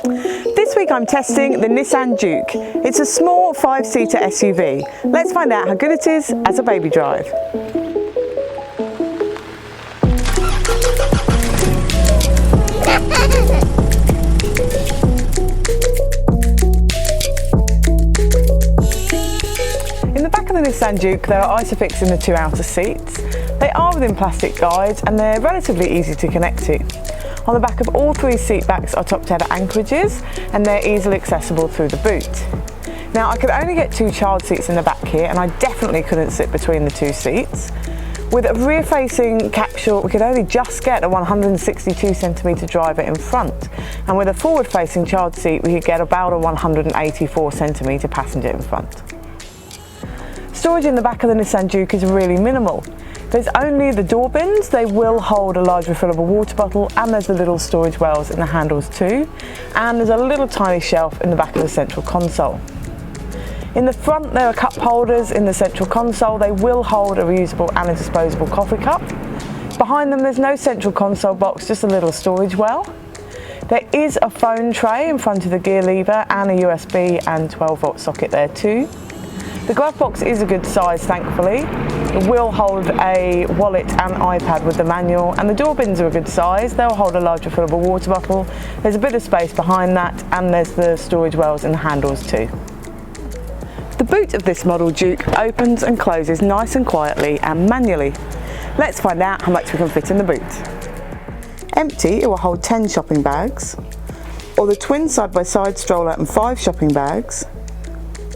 This week I'm testing the Nissan Juke. It's a small 5-seater SUV. Let's find out how good it is as a baby drive. In the back of the Nissan Juke there are Isofix in the 2 outer seats. They are within plastic guides and they're relatively easy to connect to. On the back of all 3 seat backs are top tether anchorages and they're easily accessible through the boot. Now I could only get 2 child seats in the back here and I definitely couldn't sit between the 2 seats. With a rear facing capsule we could only just get a 162cm driver in front, and with a forward facing child seat we could get about a 184cm passenger in front. Storage in the back of the Nissan Juke is really minimal. There's only the door bins. They will hold a large refillable water bottle, and there's the little storage wells in the handles too, and there's a little tiny shelf in the back of the central console. In the front there are cup holders in the central console. They will hold a reusable and a disposable coffee cup. Behind them there's no central console box, just a little storage well. There is a phone tray in front of the gear lever and a USB and 12-volt socket there too. The glove box is a good size, thankfully. It will hold a wallet and iPad with the manual, and the door bins are a good size. They'll hold a large refillable water bottle. There's a bit of space behind that, and there's the storage wells in the handles too. The boot of this model Juke opens and closes nice and quietly and manually. Let's find out how much we can fit in the boot. Empty, it will hold 10 shopping bags, or the twin side-by-side stroller and 5 shopping bags,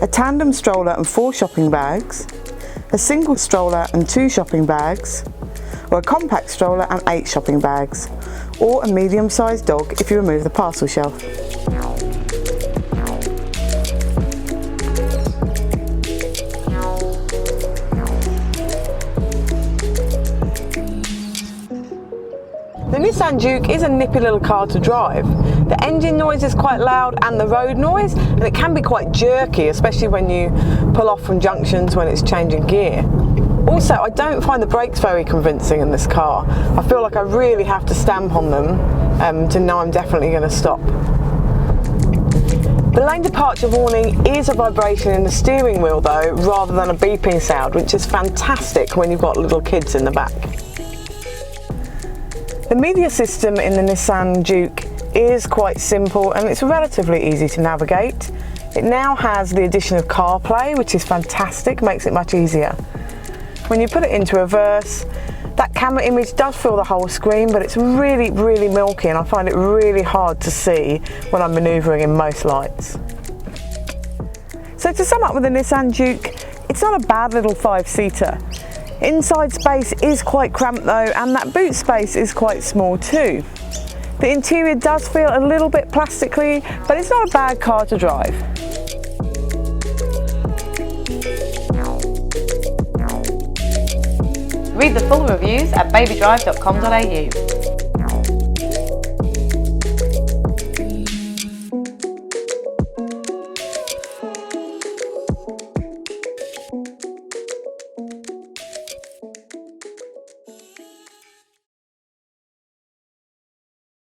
a tandem stroller and 4 shopping bags, a single stroller and 2 shopping bags, or a compact stroller and 8 shopping bags, or a medium-sized dog if you remove the parcel shelf. The Nissan Juke is a nippy little car to drive. The engine noise is quite loud and the road noise, and it can be quite jerky, especially when you pull off from junctions when it's changing gear. Also, I don't find the brakes very convincing in this car. I feel like I really have to stamp on them to know I'm definitely going to stop. The lane departure warning is a vibration in the steering wheel though, rather than a beeping sound, which is fantastic when you've got little kids in the back. The media system in the Nissan Juke is quite simple and it's relatively easy to navigate. It now has the addition of CarPlay, which is fantastic, makes it much easier. When you put it into reverse, that camera image does fill the whole screen, but it's really milky and I find it really hard to see when I'm manoeuvring in most lights. So to sum up with the Nissan Juke, it's not a bad little 5-seater. Inside space is quite cramped though, and that boot space is quite small too. The interior does feel a little bit plastically, but it's not a bad car to drive. Read the full reviews at BabyDrive.com.au.